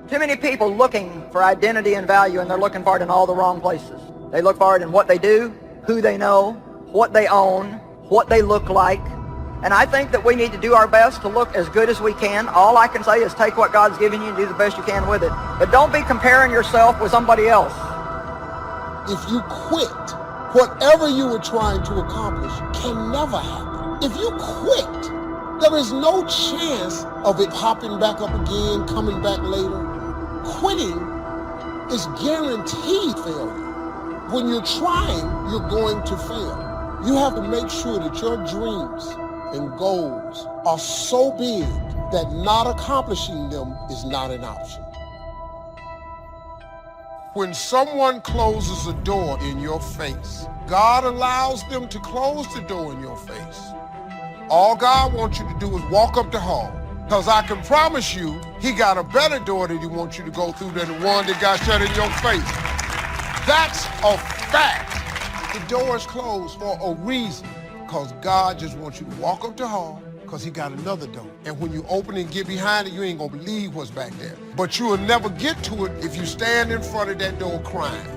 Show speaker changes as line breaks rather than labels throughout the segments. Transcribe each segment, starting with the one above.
Too many people looking for identity and value, and they're looking for it in all the wrong places. They look for it in what they do, who they know, what they own, what they look like. And I think that we need to do our best to look as good as we can. All I can say is take what God's given you and do the best you can with it. But don't be comparing yourself with somebody else.
If you quit, whatever you were trying to accomplish can never happen. If you quit, there is no chance of it popping back up again, coming back later. Quitting is guaranteed failure. When you're trying, you're going to fail. You have to make sure that your dreams and goals are so big that not accomplishing them is not an option. When someone closes a door in your face, God allows them to close the door in your face. All God wants you to do is walk up the hall, because I can promise you, he got a better door that he wants you to go through than the one that got shut in your face. That's a fact. The door is closed for a reason, because God just wants you to walk up the hall, because he got another door. And when you open and get behind it, you ain't gonna believe what's back there. But you will never get to it if you stand in front of that door crying.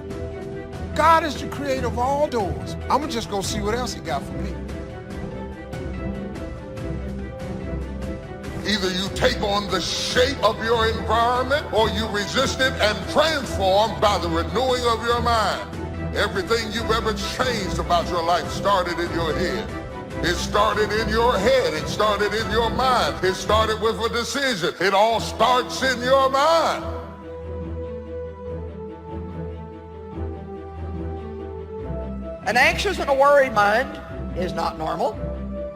God is the creator of all doors. I'm gonna just go see what else he got for me.
Either you take on the shape of your environment or you resist it and transform by the renewing of your mind. Everything you've ever changed about your life started in your head. It started in your head. It started in your mind. It started with a decision. It all starts in your mind.
An anxious and a worried mind is not normal.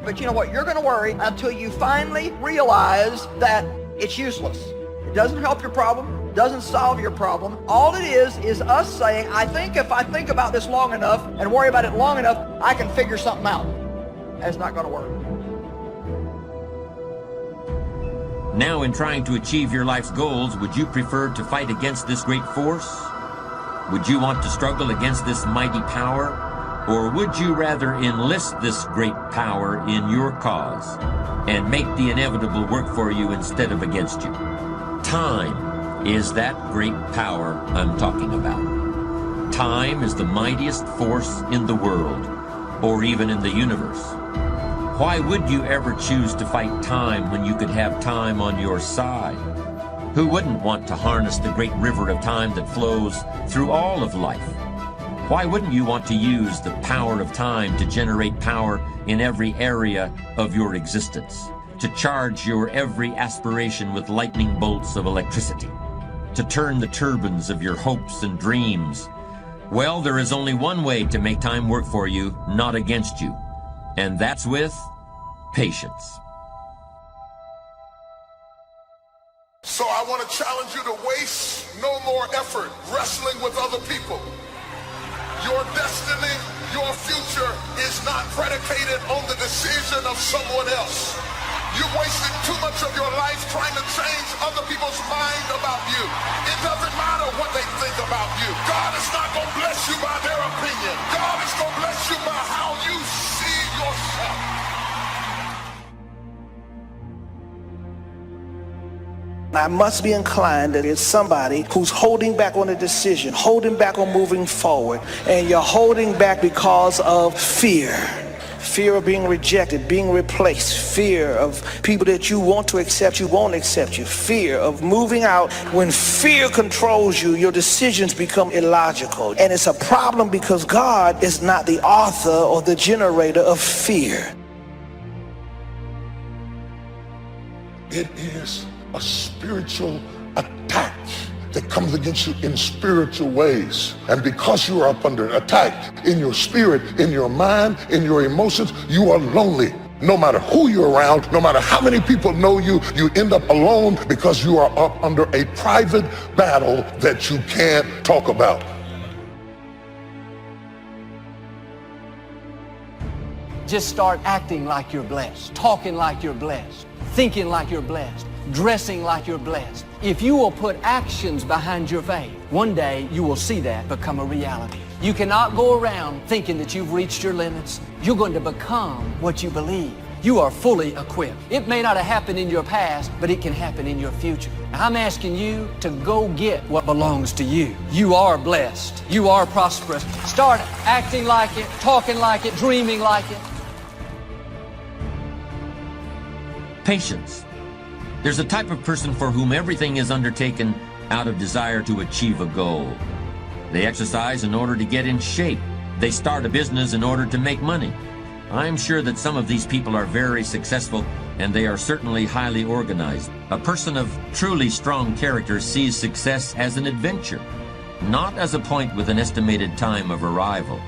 But you know what? You're going to worry until you finally realize that it's useless. It doesn't help your problem. It doesn't solve your problem. All it is us saying, I think if I think about this long enough and worry about it long enough, I can figure something out. That's not going to work.
Now, in trying to achieve your life's goals, would you prefer to fight against this great force? Would you want to struggle against this mighty power? Or would you rather enlist this great power in your cause and make the inevitable work for you instead of against you? Time is that great power I'm talking about. Time is the mightiest force in the world, or even in the universe. Why would you ever choose to fight time when you could have time on your side? Who wouldn't want to harness the great river of time that flows through all of life? Why wouldn't you want to use the power of time to generate power in every area of your existence, to charge your every aspiration with lightning bolts of electricity, to turn the turbines of your hopes and dreams? Well, there is only one way to make time work for you, not against you, and that's with patience.
So I want to challenge you to waste no more effort wrestling with other people. Your destiny, your future is not predicated on the decision of someone else. You've wasted too much of your life trying to change other people's mind about you. It doesn't matter what they think about you. God is not going to bless you by their opinion. God is going to bless you by how you see yourself.
I must be inclined that it's somebody who's holding back on a decision, holding back on moving forward, and you're holding back because of fear. Fear of being rejected, being replaced, fear of people that you want to accept you won't accept you, fear of moving out. When fear controls you, your decisions become illogical. And it's a problem because God is not the author or the generator of fear.
It is a spiritual attack that comes against you in spiritual ways. And because you are up under attack in your spirit, in your mind, in your emotions, you are lonely. No matter who you're around, no matter how many people know you, you end up alone because you are up under a private battle that you can't talk about.
Just start acting like you're blessed, talking like you're blessed, thinking like you're blessed, dressing like you're blessed. If you will put actions behind your faith, one day you will see that become a reality. You cannot go around thinking that you've reached your limits. You're going to become what you believe. you are fully equipped. It may not have happened in your past, but it can happen in your future. I'm asking you to go get what belongs to you. You are blessed. You are prosperous. Start acting like it, talking like it, dreaming like it.
Patience. There's a type of person for whom everything is undertaken out of desire to achieve a goal. They exercise in order to get in shape. They start a business in order to make money. I'm sure that some of these people are very successful, and they are certainly highly organized. A person of truly strong character sees success as an adventure, not as a point with an estimated time of arrival.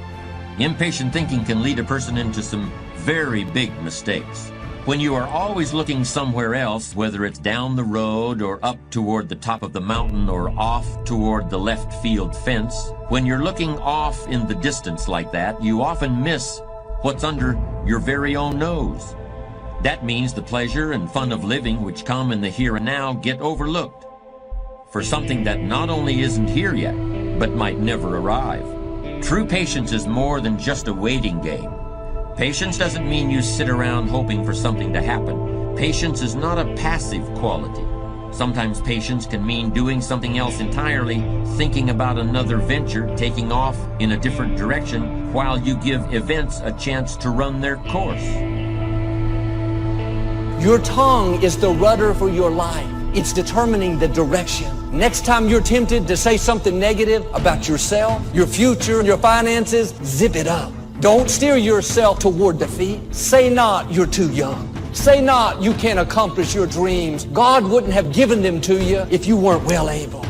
Impatient thinking can lead a person into some very big mistakes. When you are always looking somewhere else, whether it's down the road or up toward the top of the mountain or off toward the left field fence, when you're looking off in the distance like that, you often miss what's under your very own nose. That means the pleasure and fun of living which come in the here and now get overlooked for something that not only isn't here yet, but might never arrive. True patience is more than just a waiting game. Patience doesn't mean you sit around hoping for something to happen. Patience is not a passive quality. Sometimes patience can mean doing something else entirely, thinking about another venture, taking off in a different direction, while you give events a chance to run their course.
Your tongue is the rudder for your life. It's determining the direction. Next time you're tempted to say something negative about yourself, your future, your finances, zip it up. Don't steer yourself toward defeat. Say not, you're too young. Say not, you can't accomplish your dreams. God wouldn't have given them to you if you weren't well able.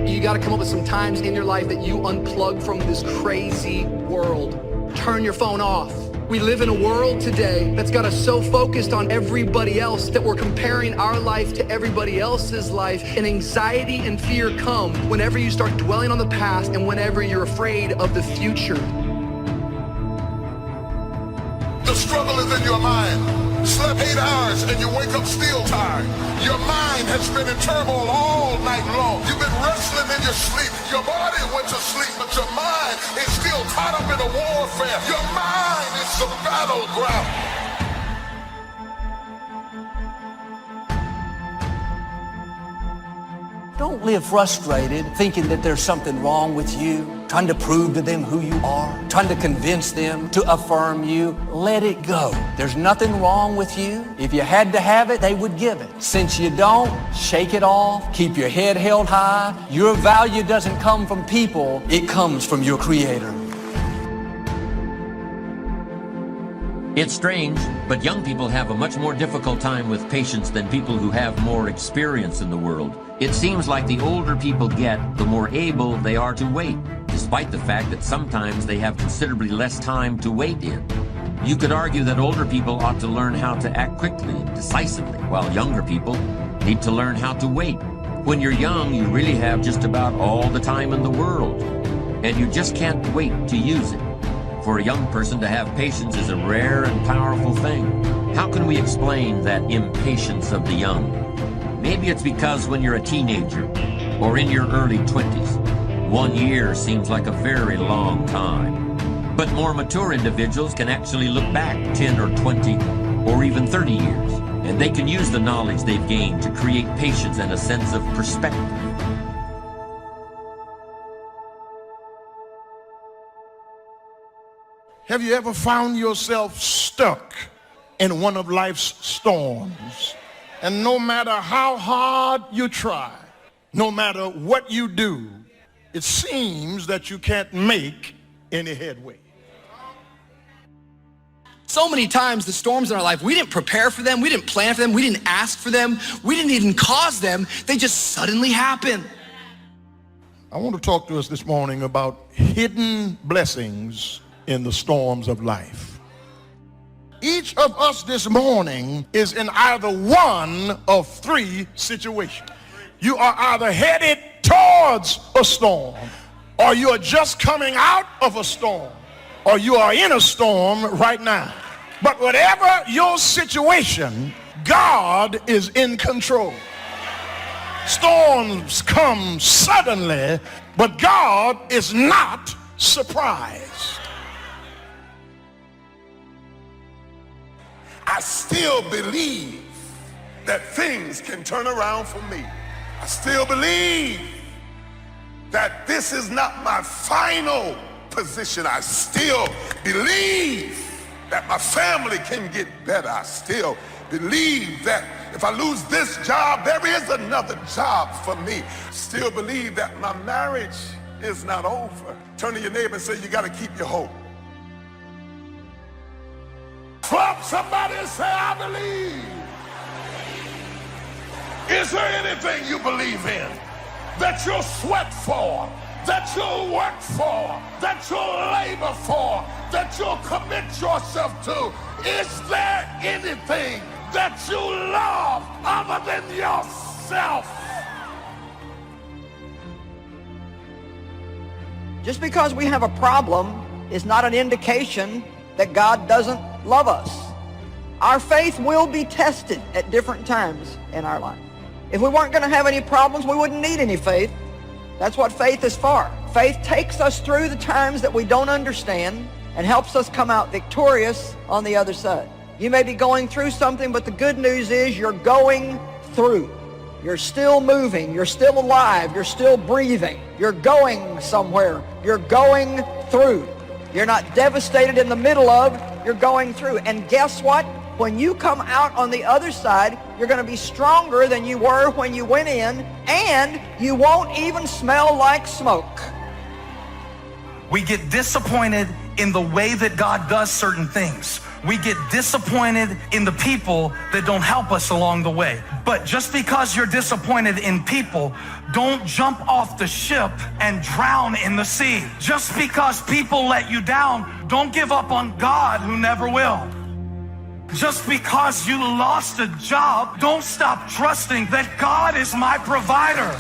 You got to come up with some times in your life that you unplug from this crazy world. Turn your phone off. We live in a world today that's got us so focused on everybody else that we're comparing our life to everybody else's life, and anxiety and fear come whenever you start dwelling on the past and whenever you're afraid of the future.
The struggle is in your mind. Slept 8 hours and you wake up still tired. Your mind has been in turmoil all night long. You've been wrestling in your sleep. Your body went to sleep, but your mind is still caught up in a warfare. Your mind is the battleground.
Don't live frustrated, thinking that there's something wrong with you, trying to prove to them who you are, trying to convince them to affirm you. Let it go. There's nothing wrong with you. If you had to have it, they would give it. Since you don't, shake it off. Keep your head held high. Your value doesn't come from people. It comes from your Creator.
It's strange, but young people have a much more difficult time with patience than people who have more experience in the world. It seems like the older people get, the more able they are to wait, despite the fact that sometimes they have considerably less time to wait in. You could argue that older people ought to learn how to act quickly and decisively, while younger people need to learn how to wait. When you're young, you really have just about all the time in the world, and you just can't wait to use it. For a young person to have patience is a rare and powerful thing. How can we explain that impatience of the young? Maybe it's because when you're a teenager or in your early 20s, 1 year seems like a very long time. But more mature individuals can actually look back 10 or 20 or even 30 years, and they can use the knowledge they've gained to create patience and a sense of perspective.
Have you ever found yourself stuck in one of life's storms? And no matter how hard you try, no matter what you do, it seems that you can't make any headway.
So many times the storms in our life, we didn't prepare for them, we didn't plan for them, we didn't ask for them, we didn't even cause them, they just suddenly happen.
I want to talk to us this morning about hidden blessings in the storms of life. Each of us this morning is in either one of three situations. You are either headed towards a storm, or you are just coming out of a storm, or you are in a storm right now. But whatever your situation, God is in control. Storms come suddenly, but God is not surprised.
still believe that things can turn around for me. I still believe that this is not my final position. I still believe that my family can get better. I still believe that if I lose this job, there is another job for me. Still believe that my marriage is not over. Turn to your neighbor and say, you got to keep your hope. Flop somebody and say, I believe. Is there anything you believe in that you'll sweat for, that you'll work for, that you'll labor for, that you'll commit yourself to? Is there anything that you love other than yourself?
Just because we have a problem is not an indication that God doesn't love us. Our faith will be tested at different times in our life. If we weren't going to have any problems, we wouldn't need any faith. That's what faith is for. Faith takes us through the times that we don't understand and helps us come out victorious on the other side. You may be going through something, but the good news is you're going through. You're still moving. You're still alive. You're still breathing. You're going somewhere. You're going through. You're not devastated in the middle of, you're going through. And guess what? When you come out on the other side, you're going to be stronger than you were when you went in, and you won't even smell like smoke.
We get disappointed in the way that God does certain things. We get disappointed in the people that don't help us along the way. But just because you're disappointed in people, don't jump off the ship and drown in the sea. Just because people let you down, don't give up on God, who never will. Just because you lost a job, don't stop trusting that God is my provider.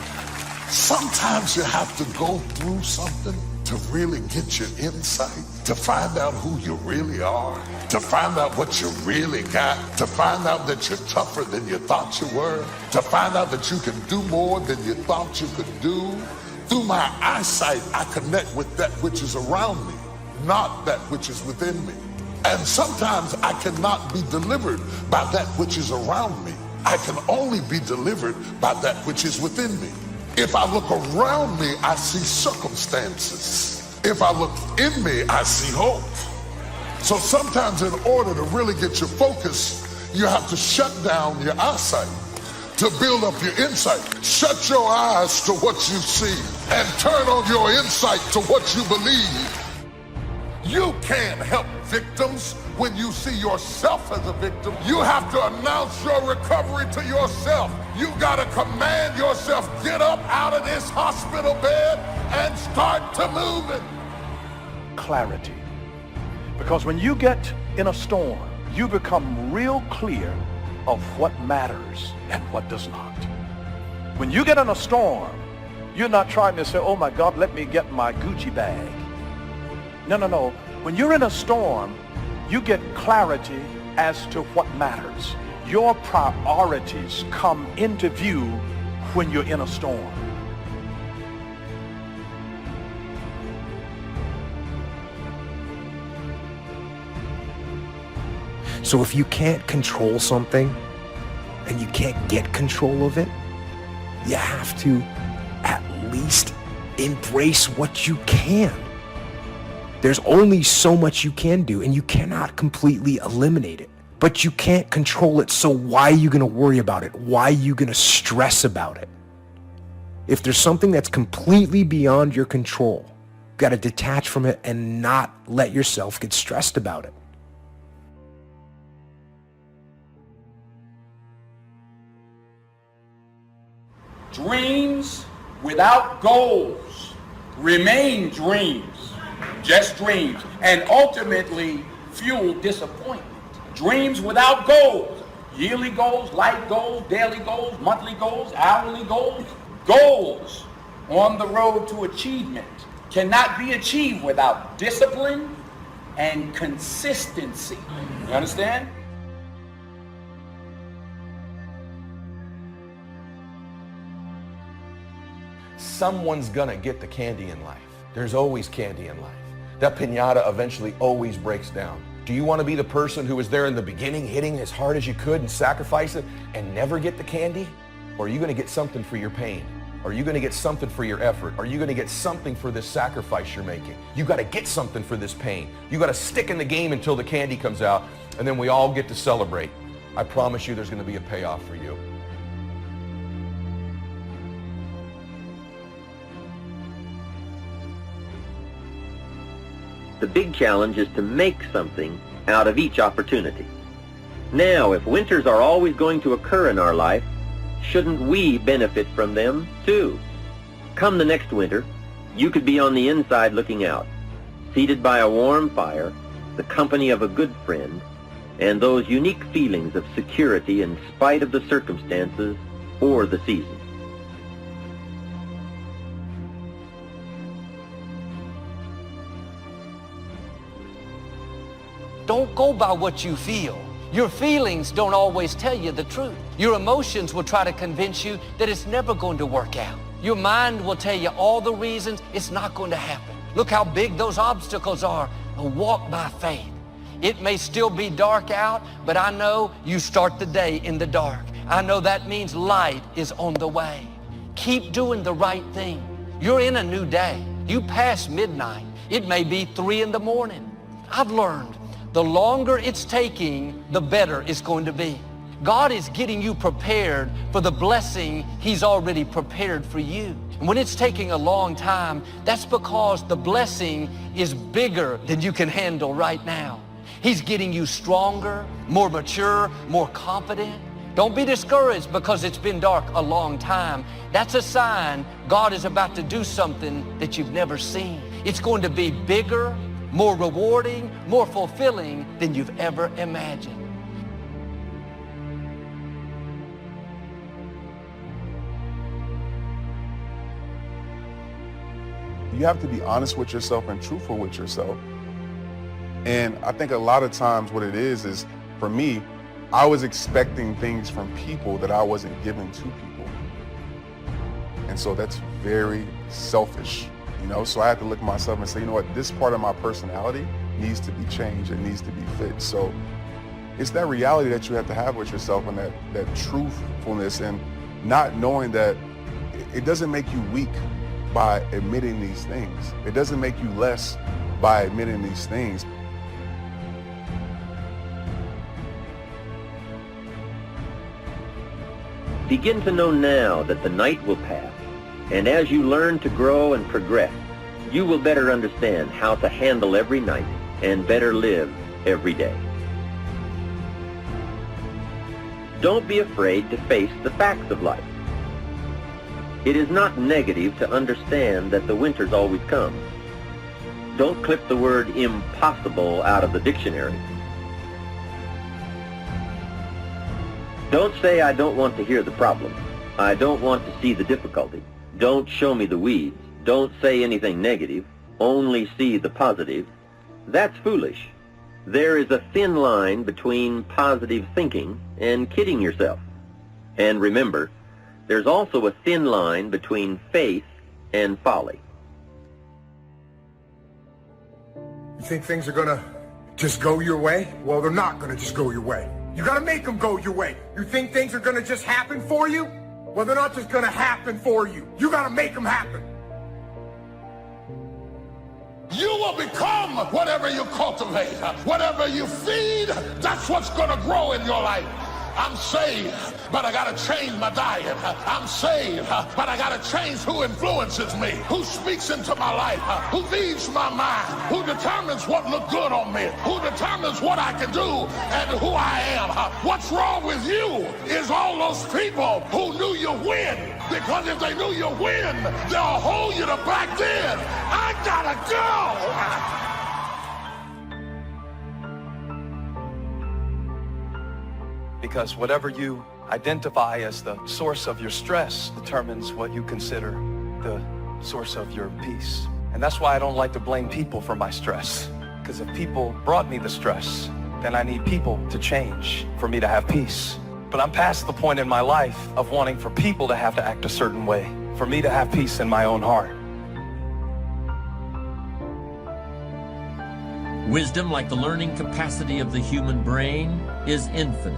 Sometimes you have to go through something to really get your insight, to find out who you really are, to find out what you really got, to find out that you're tougher than you thought you were, to find out that you can do more than you thought you could do. Through my eyesight, I connect with that which is around me, not that which is within me. And sometimes I cannot be delivered by that which is around me. I can only be delivered by that which is within me. If I look around me, I see circumstances. If I look in me, I see hope. So sometimes in order to really get your focus, you have to shut down your eyesight to build up your insight. Shut your eyes to what you see and turn on your insight to what you believe. You can't help victims when you see yourself as a victim. You have to announce your recovery to yourself. You gotta command yourself, get up out of this hospital bed and start to moving.
Clarity. Because when you get in a storm, you become real clear of what matters and what does not. When you get in a storm, you're not trying to say, oh my God, let me get my Gucci bag. No. When you're in a storm, you get clarity as to what matters. Your priorities come into view when you're in a storm.
So if you can't control something and you can't get control of it, you have to at least embrace what you can. There's only so much you can do, and you cannot completely eliminate it. But you can't control it, so why are you going to worry about it? Why are you going to stress about it? If there's something that's completely beyond your control, you've got to detach from it and not let yourself get stressed about it.
Dreams without goals remain dreams. Just dreams, and ultimately fuel disappointment. Dreams without goals, yearly goals, life goals, daily goals, monthly goals, hourly goals. Goals on the road to achievement cannot be achieved without discipline and consistency. You understand?
Someone's gonna get the candy in life. There's always candy in life. That piñata eventually always breaks down. Do you want to be the person who was there in the beginning, hitting as hard as you could and sacrifice it and never get the candy? Or are you going to get something for your pain? Are you going to get something for your effort? Are you going to get something for this sacrifice you're making? You got to get something for this pain. You got to stick in the game until the candy comes out, and then we all get to celebrate. I promise you there's going to be a payoff for you.
The big challenge is to make something out of each opportunity. Now, if winters are always going to occur in our life, shouldn't we benefit from them too? Come the next winter, you could be on the inside looking out, seated by a warm fire, the company of a good friend, and those unique feelings of security in spite of the circumstances or the season.
Don't go by what you feel. Your feelings don't always tell you the truth. Your emotions will try to convince you that it's never going to work out. Your mind will tell you all the reasons it's not going to happen. Look how big those obstacles are, and walk by faith. It may still be dark out, but I know you start the day in the dark. I know that means light is on the way. Keep doing the right thing. You're in a new day. You pass midnight. It may be 3 in the morning. I've learned the longer it's taking, the better it's going to be. God is getting you prepared for the blessing He's already prepared for you. And when it's taking a long time, that's because the blessing is bigger than you can handle right now. He's getting you stronger, more mature, more confident. Don't be discouraged because it's been dark a long time. That's a sign God is about to do something that you've never seen. It's going to be bigger, more rewarding, more fulfilling than you've ever imagined.
You have to be honest with yourself and truthful with yourself. And I think a lot of times what it is for me, I was expecting things from people that I wasn't giving to people. And so that's very selfish. You know, so I had to look at myself and say, you know what, this part of my personality needs to be changed. It needs to be fit. So it's that reality that you have to have with yourself, and that truthfulness, and not knowing that it doesn't make you weak by admitting these things. It doesn't make you less by admitting these things.
Begin to know now that the night will pass. And as you learn to grow and progress, you will better understand how to handle every night and better live every day. Don't be afraid to face the facts of life. It is not negative to understand that the winters always come. Don't clip the word impossible out of the dictionary. Don't say, I don't want to hear the problem. I don't want to see the difficulty. Don't show me the weeds. Don't say anything negative. Only see the positive. That's foolish. There is a thin line between positive thinking and kidding yourself. And remember, there's also a thin line between faith and folly.
You think things are gonna just go your way? Well, they're not gonna just go your way. You gotta make them go your way. You think things are gonna just happen for you? Well, they're not just gonna happen for you. You gotta make them happen.
You will become whatever you cultivate. Whatever you feed, that's what's gonna grow in your life. I'm saved, but I gotta change my diet. I'm saved, but I gotta change who influences me, who speaks into my life, who leads my mind, who determines what looks good on me, who determines what I can do and who I am. What's wrong with you is all those people who knew you win, because if they knew you win, they'll hold you to back then. I gotta go.
Because whatever you identify as the source of your stress determines what you consider the source of your peace. And that's why I don't like to blame people for my stress. Because if people brought me the stress, then I need people to change for me to have peace. But I'm past the point in my life of wanting for people to have to act a certain way, for me to have peace in my own heart.
Wisdom, like the learning capacity of the human brain, is infinite.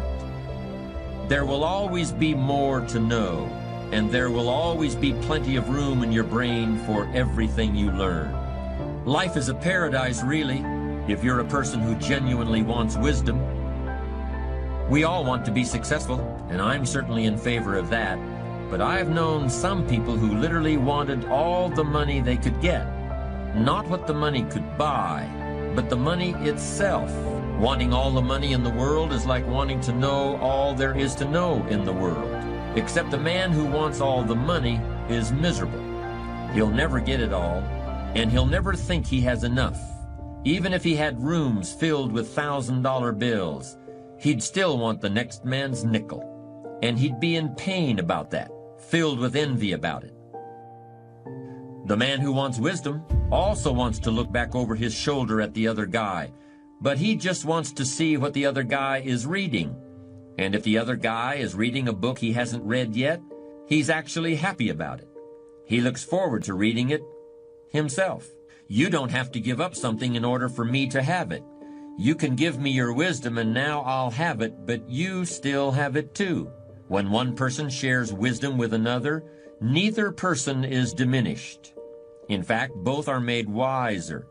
There will always be more to know, and there will always be plenty of room in your brain for everything you learn. Life is a paradise, really, if you're a person who genuinely wants wisdom. We all want to be successful, and I'm certainly in favor of that, but I've known some people who literally wanted all the money they could get. Not what the money could buy, but the money itself. Wanting all the money in the world is like wanting to know all there is to know in the world. Except the man who wants all the money is miserable. He'll never get it all, and he'll never think he has enough. Even if he had rooms filled with $1,000 bills, he'd still want the next man's nickel. And he'd be in pain about that, filled with envy about it. The man who wants wisdom also wants to look back over his shoulder at the other guy, but he just wants to see what the other guy is reading. And if the other guy is reading a book he hasn't read yet, he's actually happy about it. He looks forward to reading it himself. You don't have to give up something in order for me to have it. You can give me your wisdom and now I'll have it, but you still have it too. When one person shares wisdom with another, neither person is diminished. In fact, both are made wiser.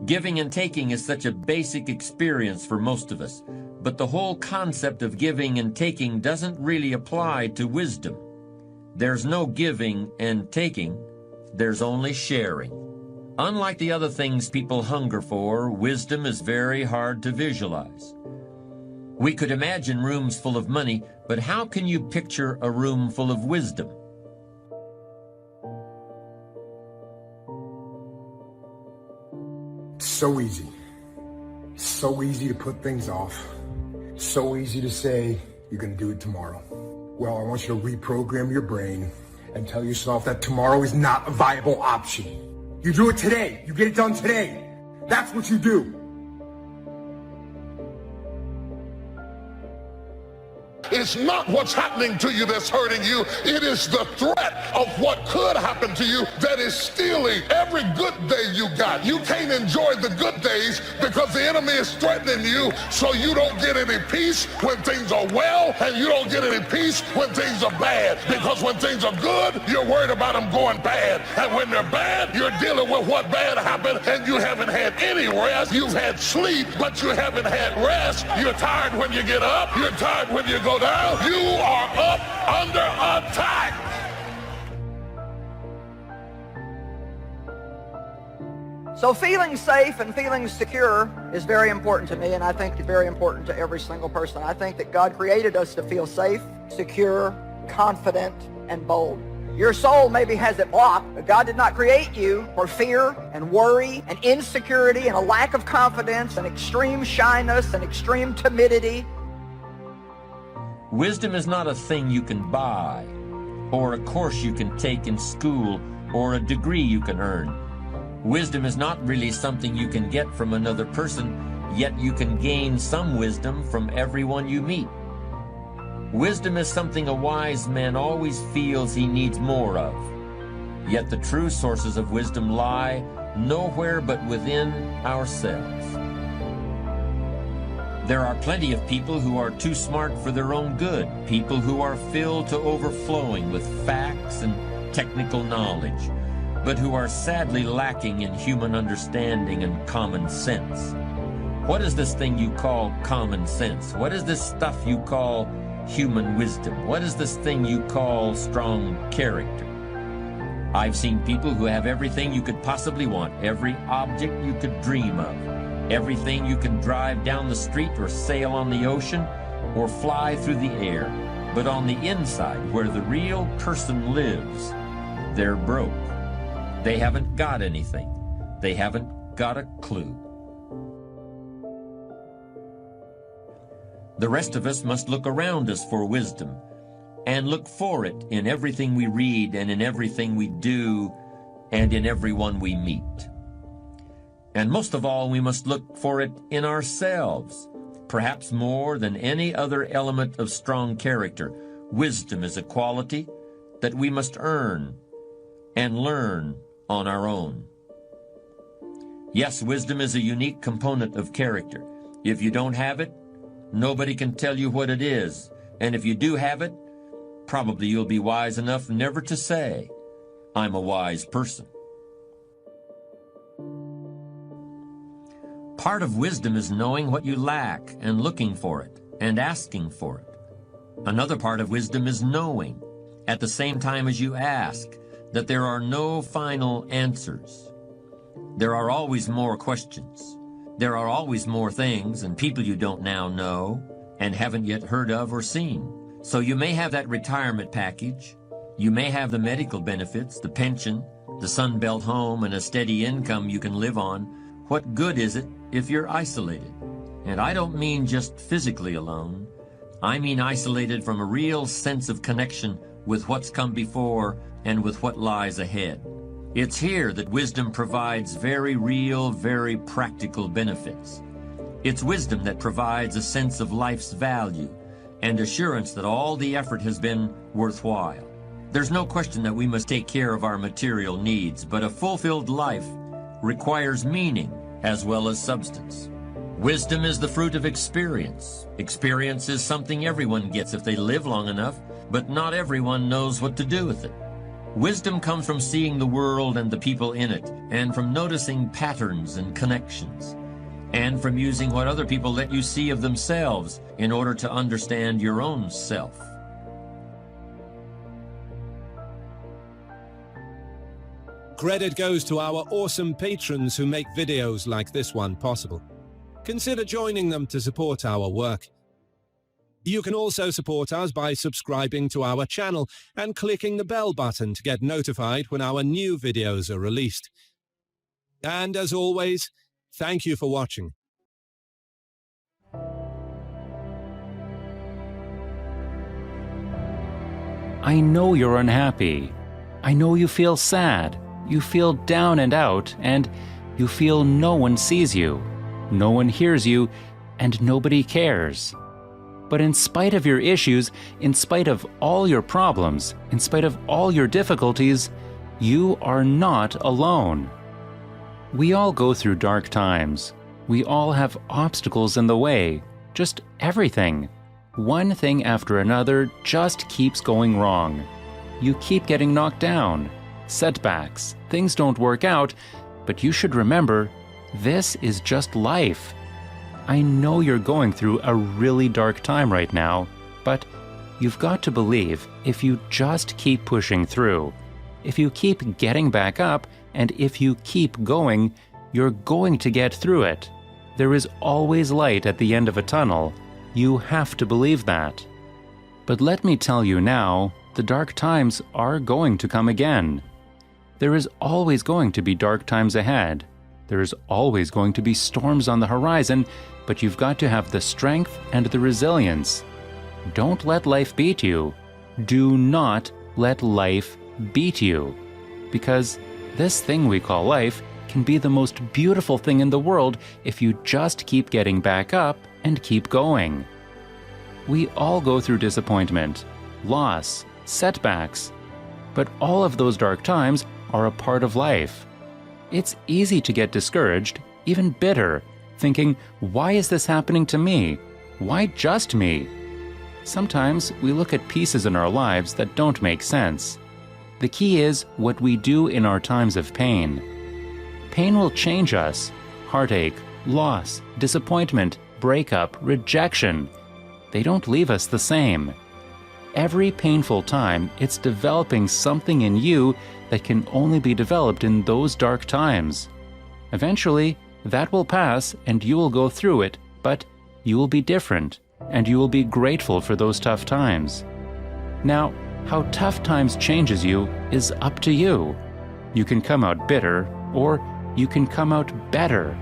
Giving and taking is such a basic experience for most of us, but the whole concept of giving and taking doesn't really apply to wisdom. There's no giving and taking, there's only sharing. Unlike the other things people hunger for, wisdom is very hard to visualize. We could imagine rooms full of money, but how can you picture a room full of wisdom?
So easy. So easy to put things off. So easy to say, you're going to do it tomorrow. Well, I want you to reprogram your brain and tell yourself that tomorrow is not a viable option. You do it today. You get it done today. That's what you do.
It's not what's happening to you that's hurting you. It is the threat of what could happen to you that is stealing every good day you got. You can't enjoy the good days because the enemy is threatening you, so you don't get any peace when things are well, and you don't get any peace when things are bad. Because when things are good, you're worried about them going bad. And when they're bad, you're dealing with what bad happened, and you haven't had any rest. You've had sleep, but you haven't had rest. You're tired when you get up. You're tired when you go down. You are up under attack.
So feeling safe and feeling secure is very important to me, and I think it's very important to every single person. I think that God created us to feel safe, secure, confident, and bold. Your soul maybe has it blocked, but God did not create you for fear and worry and insecurity and a lack of confidence and extreme shyness and extreme timidity.
Wisdom is not a thing you can buy, or a course you can take in school, or a degree you can earn. Wisdom is not really something you can get from another person, yet you can gain some wisdom from everyone you meet. Wisdom is something a wise man always feels he needs more of. Yet the true sources of wisdom lie nowhere but within ourselves. There are plenty of people who are too smart for their own good, people who are filled to overflowing with facts and technical knowledge, but who are sadly lacking in human understanding and common sense. What is this thing you call common sense? What is this stuff you call human wisdom? What is this thing you call strong character? I've seen people who have everything you could possibly want, every object you could dream of, everything you can drive down the street or sail on the ocean or fly through the air. But on the inside, where the real person lives, they're broke. They haven't got anything. They haven't got a clue. The rest of us must look around us for wisdom and look for it in everything we read and in everything we do and in everyone we meet. And most of all, we must look for it in ourselves. Perhaps more than any other element of strong character, wisdom is a quality that we must earn and learn on our own. Yes, wisdom is a unique component of character. If you don't have it, nobody can tell you what it is. And if you do have it, probably you'll be wise enough never to say, I'm a wise person. Part of wisdom is knowing what you lack and looking for it and asking for it. Another part of wisdom is knowing, at the same time as you ask, that there are no final answers. There are always more questions. There are always more things and people you don't now know and haven't yet heard of or seen. So you may have that retirement package. You may have the medical benefits, the pension, the Sunbelt home, and a steady income you can live on. What good is it if you're isolated? And I don't mean just physically alone. I mean isolated from a real sense of connection with what's come before and with what lies ahead. It's here that wisdom provides very real, very practical benefits. It's wisdom that provides a sense of life's value and assurance that all the effort has been worthwhile. There's no question that we must take care of our material needs, but a fulfilled life requires meaning as well as substance. Wisdom is the fruit of experience. Experience is something everyone gets if they live long enough, but not everyone knows what to do with it. Wisdom comes from seeing the world and the people in it, and from noticing patterns and connections, and from using what other people let you see of themselves in order to understand your own self.
Credit goes to our awesome patrons who make videos like this one possible. Consider joining them to support our work. You can also support us by subscribing to our channel and clicking the bell button to get notified when our new videos are released. And as always, thank you for watching.
I know you're unhappy. I know you feel sad. You feel down and out, and you feel no one sees you, no one hears you, and nobody cares. But in spite of your issues, in spite of all your problems, in spite of all your difficulties, you are not alone. We all go through dark times. We all have obstacles in the way, just everything. One thing after another just keeps going wrong. You keep getting knocked down. Setbacks, things don't work out, but you should remember, this is just life. I know you're going through a really dark time right now, but you've got to believe if you just keep pushing through, if you keep getting back up, and if you keep going, you're going to get through it. There is always light at the end of a tunnel. You have to believe that. But let me tell you now, the dark times are going to come again. There is always going to be dark times ahead. There is always going to be storms on the horizon, but you've got to have the strength and the resilience. Don't let life beat you. Do not let life beat you. Because this thing we call life can be the most beautiful thing in the world if you just keep getting back up and keep going. We all go through disappointment, loss, setbacks, but all of those dark times are a part of life. It's easy to get discouraged, even bitter, thinking, why is this happening to me? Why just me? Sometimes we look at pieces in our lives that don't make sense. The key is what we do in our times of pain. Pain will change us. Heartache, loss, disappointment, breakup, rejection. They don't leave us the same. Every painful time, it's developing something in you that can only be developed in those dark times. Eventually, that will pass and you will go through it, but you will be different, and you will be grateful for those tough times. Now, how tough times changes you is up to you. You can come out bitter, or you can come out better.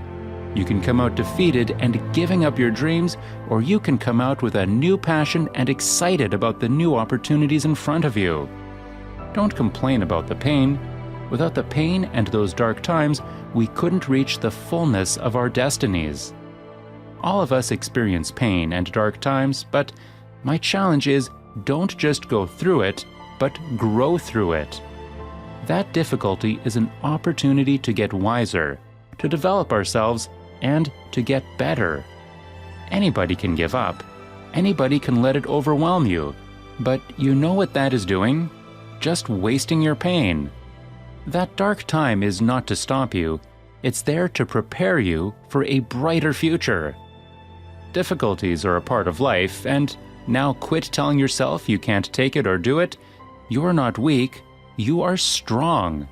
You can come out defeated and giving up your dreams, or you can come out with a new passion and excited about the new opportunities in front of you. Don't complain about the pain. Without the pain and those dark times, we couldn't reach the fullness of our destinies. All of us experience pain and dark times, but my challenge is don't just go through it, but grow through it. That difficulty is an opportunity to get wiser, to develop ourselves, and to get better. Anybody can give up. Anybody can let it overwhelm you. But you know what that is doing? Just wasting your pain. That dark time is not to stop you. It's there to prepare you for a brighter future. Difficulties are a part of life, and now quit telling yourself you can't take it or do it. You're not weak, you are strong.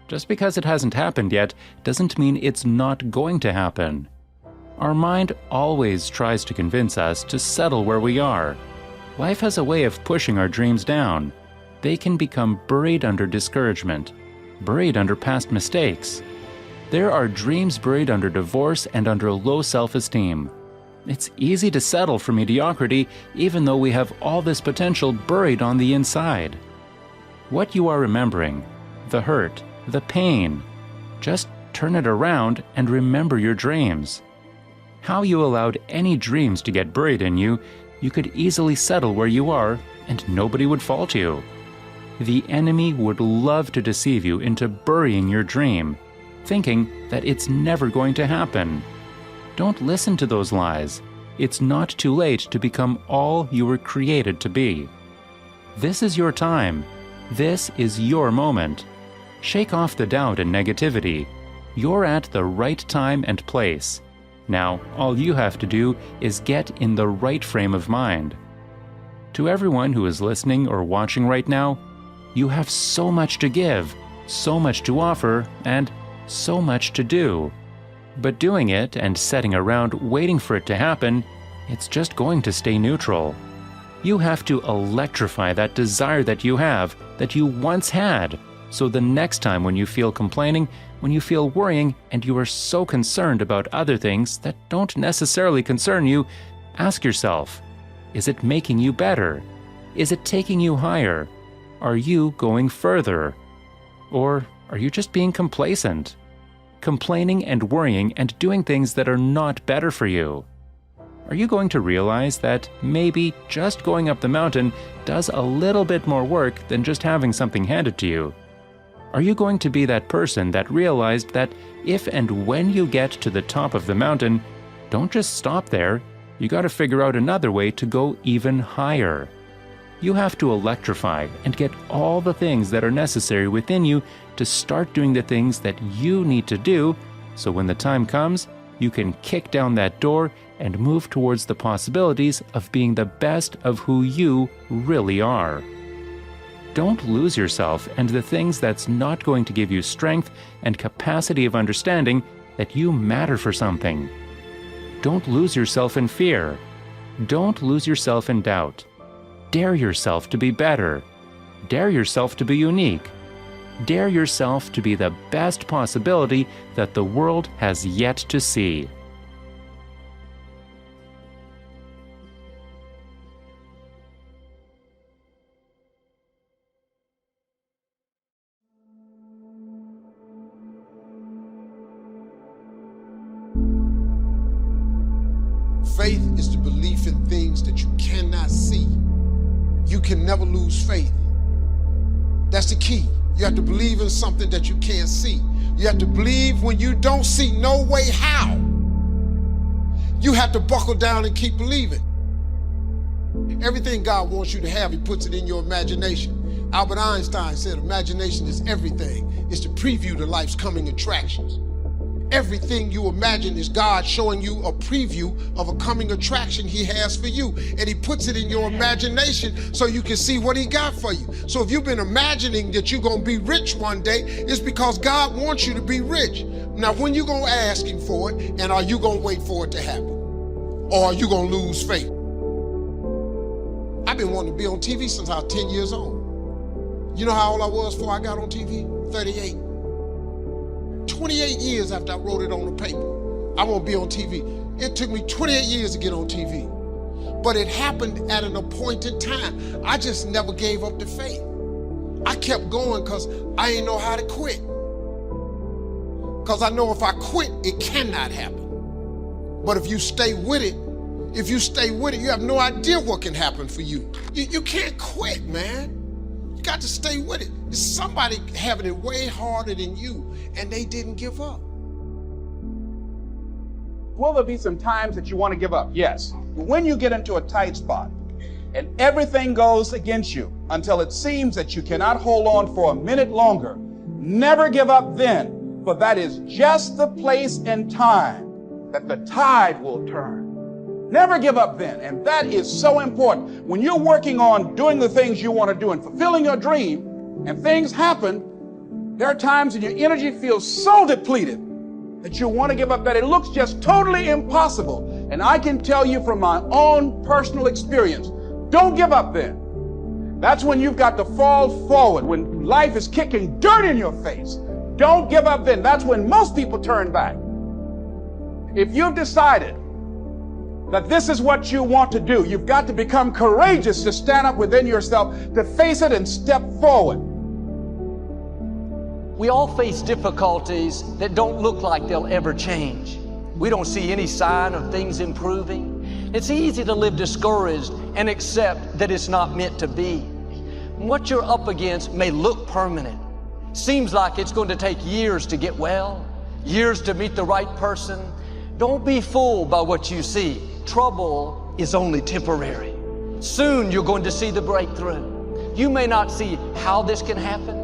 Just because it hasn't happened yet doesn't mean it's not going to happen. Our mind always tries to convince us to settle where we are. Life has a way of pushing our dreams down. They can become buried under discouragement, buried under past mistakes. There are dreams buried under divorce and under low self-esteem. It's easy to settle for mediocrity even though we have all this potential buried on the inside. What you are remembering, the hurt, the pain, just turn it around and remember your dreams. How you allowed any dreams to get buried in you, you could easily settle where you are and nobody would fault you. The enemy would love to deceive you into burying your dream, thinking that it's never going to happen. Don't listen to those lies. It's not too late to become all you were created to be. This is your time. This is your moment. Shake off the doubt and negativity. You're at the right time and place. Now, all you have to do is get in the right frame of mind. To everyone who is listening or watching right now, you have so much to give, so much to offer, and so much to do. But doing it and sitting around waiting for it to happen, it's just going to stay neutral. You have to electrify that desire that you have, that you once had, so the next time when you feel complaining, when you feel worrying, and you are so concerned about other things that don't necessarily concern you, ask yourself, is it making you better? Is it taking you higher? Are you going further? Or are you just being complacent? Complaining and worrying and doing things that are not better for you? Are you going to realize that maybe just going up the mountain does a little bit more work than just having something handed to you? Are you going to be that person that realized that if and when you get to the top of the mountain, don't just stop there, you got to figure out another way to go even higher. You have to electrify and get all the things that are necessary within you to start doing the things that you need to do, so when the time comes, you can kick down that door and move towards the possibilities of being the best of who you really are. Don't lose yourself and the things that's not going to give you strength and capacity of understanding that you matter for something. Don't lose yourself in fear. Don't lose yourself in doubt. Dare yourself to be better. Dare yourself to be unique. Dare yourself to be the best possibility that the world has yet to see.
Faith is the belief in things that you cannot see. You can never lose faith. That's the key. You have to believe in something that you can't see. You have to believe when you don't see no way how. You have to buckle down and keep believing. Everything God wants you to have, He puts it in your imagination. Albert Einstein said imagination is everything. It's the preview to life's coming attractions. Everything you imagine is God showing you a preview of a coming attraction He has for you. And He puts it in your imagination so you can see what He got for you. So if you've been imagining that you're going to be rich one day, it's because God wants you to be rich. Now, when you going to ask Him for it, and are you going to wait for it to happen? Or are you going to lose faith? I've been wanting to be on TV since I was 10 years old. You know how old I was before I got on TV? 38. 28 years after I wrote it on the paper, I want to be on TV. It took me 28 years to get on TV. But it happened at an appointed time. I just never gave up the faith. I kept going because I didn't know how to quit. Because I know if I quit, it cannot happen. But if you stay with it, you have no idea what can happen for you. You can't quit, man. You got to stay with it. It's somebody having it way harder than you, and they didn't give up.
Will there be some times that you want to give up? Yes. When you get into a tight spot and everything goes against you until it seems that you cannot hold on for a minute longer, never give up then, for that is just the place and time that the tide will turn. Never give up then, and that is so important. When you're working on doing the things you want to do and fulfilling your dream, and things happen, there are times when your energy feels so depleted that you want to give up, that it looks just totally impossible. And I can tell you from my own personal experience, don't give up then. That's when you've got to fall forward, when life is kicking dirt in your face. Don't give up then. That's when most people turn back. If you've decided that this is what you want to do, you've got to become courageous to stand up within yourself, to face it and step forward.
We all face difficulties that don't look like they'll ever change. We don't see any sign of things improving. It's easy to live discouraged and accept that it's not meant to be. What you're up against may look permanent. Seems like it's going to take years to get well, years to meet the right person. Don't be fooled by what you see. Trouble is only temporary. Soon you're going to see the breakthrough. You may not see how this can happen.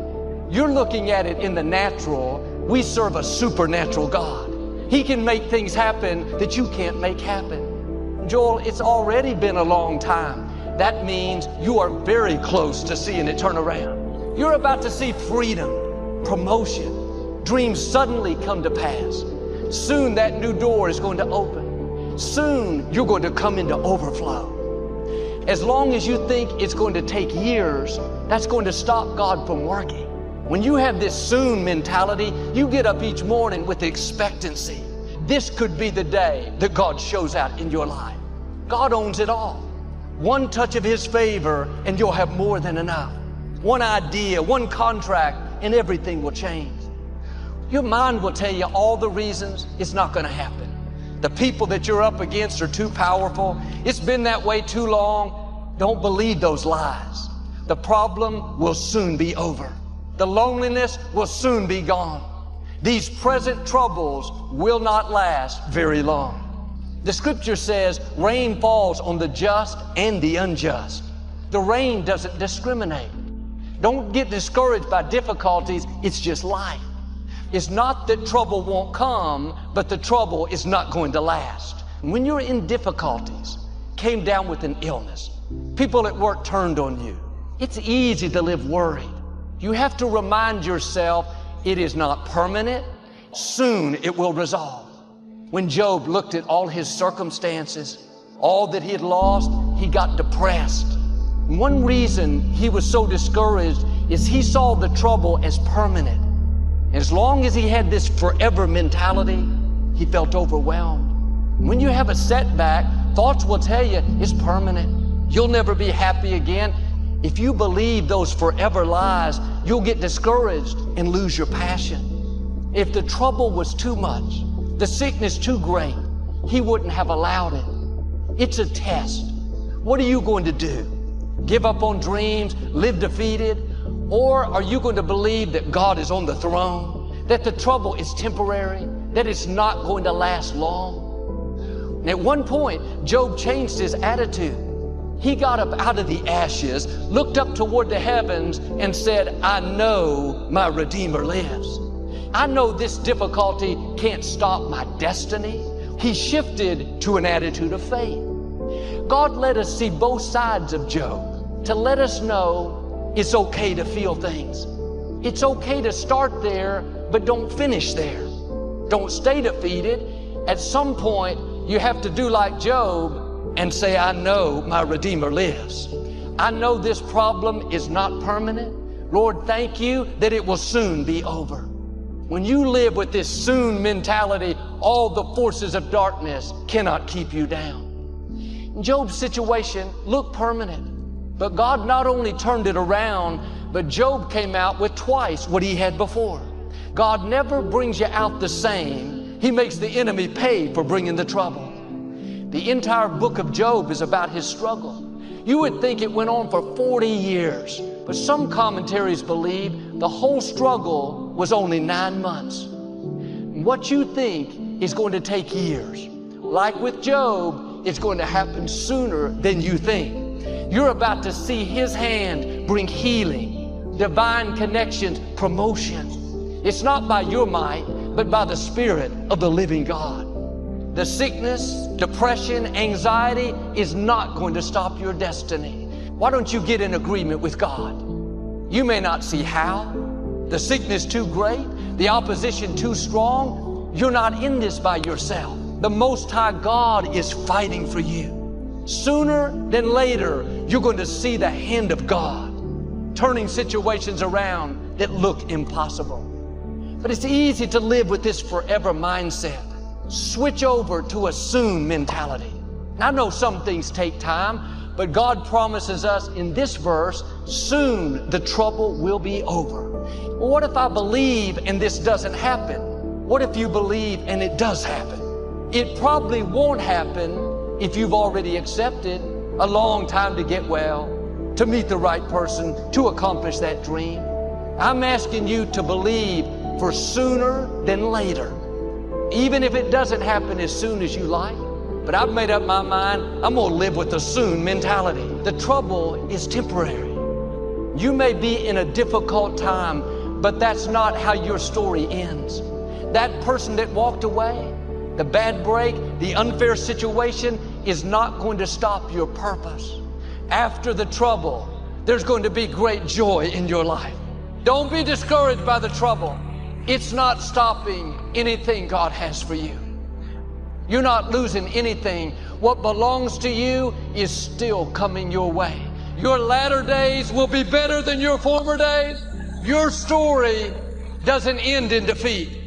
You're looking at it in the natural. We serve a supernatural God. He can make things happen that you can't make happen. Joel, it's already been a long time. That means you are very close to seeing it turn around. You're about to see freedom, promotion, dreams suddenly come to pass. Soon that new door is going to open. Soon you're going to come into overflow. As long as you think it's going to take years, that's going to stop God from working. When you have this soon mentality, you get up each morning with expectancy. This could be the day that God shows out in your life. God owns it all. One touch of His favor and you'll have more than enough. One idea, one contract, and everything will change. Your mind will tell you all the reasons it's not going to happen. The people that you're up against are too powerful. It's been that way too long. Don't believe those lies. The problem will soon be over. The loneliness will soon be gone. These present troubles will not last very long. The scripture says rain falls on the just and the unjust. The rain doesn't discriminate. Don't get discouraged by difficulties. It's just life. It's not that trouble won't come, but the trouble is not going to last. When you're in difficulties, came down with an illness, people at work turned on you, it's easy to live worried. You have to remind yourself it is not permanent. Soon it will resolve. When Job looked at all his circumstances, all that he had lost, he got depressed. One reason he was so discouraged is he saw the trouble as permanent. As long as he had this forever mentality, he felt overwhelmed. When you have a setback, thoughts will tell you it's permanent. You'll never be happy again. If you believe those forever lies, you'll get discouraged and lose your passion. If the trouble was too much, the sickness too great, He wouldn't have allowed it. It's a test. What are you going to do? Give up on dreams, live defeated? Or are you going to believe that God is on the throne, that the trouble is temporary, that it's not going to last long? And at one point, Job changed his attitude. He got up out of the ashes, looked up toward the heavens, and said, I know my Redeemer lives. I know this difficulty can't stop my destiny. He shifted to an attitude of faith. God let us see both sides of Job to let us know it's okay to feel things. It's okay to start there, but don't finish there. Don't stay defeated. At some point, you have to do like Job and say, I know my Redeemer lives. I know this problem is not permanent. Lord, thank you that it will soon be over. When you live with this soon mentality, all the forces of darkness cannot keep you down. Job's situation looked permanent, but God not only turned it around, but Job came out with twice what he had before. God never brings you out the same. He makes the enemy pay for bringing the trouble. The entire book of Job is about his struggle. You would think it went on for 40 years, but some commentaries believe the whole struggle was only 9 months. What you think is going to take years like with Job, it's going to happen sooner than you think. You're about to see His hand bring healing, divine connections, promotion. It's not by your might, but by the Spirit of the living God. The sickness, depression, anxiety is not going to stop your destiny. Why don't you get in agreement with God? You may not see how. The sickness too great, the opposition too strong. You're not in this by yourself. The Most High God is fighting for you. Sooner than later, you're going to see the hand of God turning situations around that look impossible. But it's easy to live with this forever mindset. Switch over to a soon mentality. I know some things take time, but God promises us in this verse, soon the trouble will be over. Well, what if I believe and this doesn't happen? What if you believe and it does happen? It probably won't happen if you've already accepted a long time to get well, to meet the right person, to accomplish that dream. I'm asking you to believe for sooner than later. Even if it doesn't happen as soon as you like. But I've made up my mind, I'm going to live with the soon mentality. The trouble is temporary. You may be in a difficult time, but that's not how your story ends. That person that walked away, the bad break, the unfair situation is not going to stop your purpose. After the trouble, there's going to be great joy in your life. Don't be discouraged by the trouble. It's not stopping anything God has for you. You're not losing anything. What belongs to you is still coming your way. Your latter days will be better than your former days. Your story doesn't end in defeat.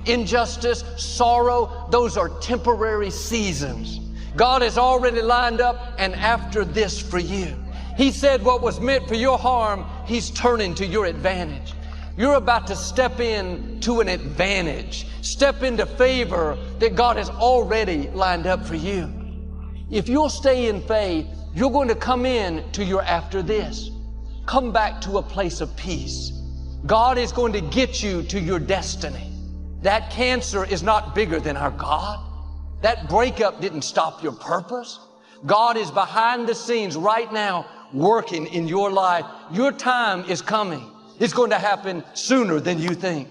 Injustice, sorrow, those are temporary seasons. God has already lined up an after this for you. He said what was meant for your harm, He's turning to your advantage. You're about to step into an advantage, step into favor that God has already lined up for you. If you'll stay in faith, you're going to come in to your after this. Come back to a place of peace. God is going to get you to your destiny. That cancer is not bigger than our God. That breakup didn't stop your purpose. God is behind the scenes right now working in your life. Your time is coming. It's going to happen sooner than you think.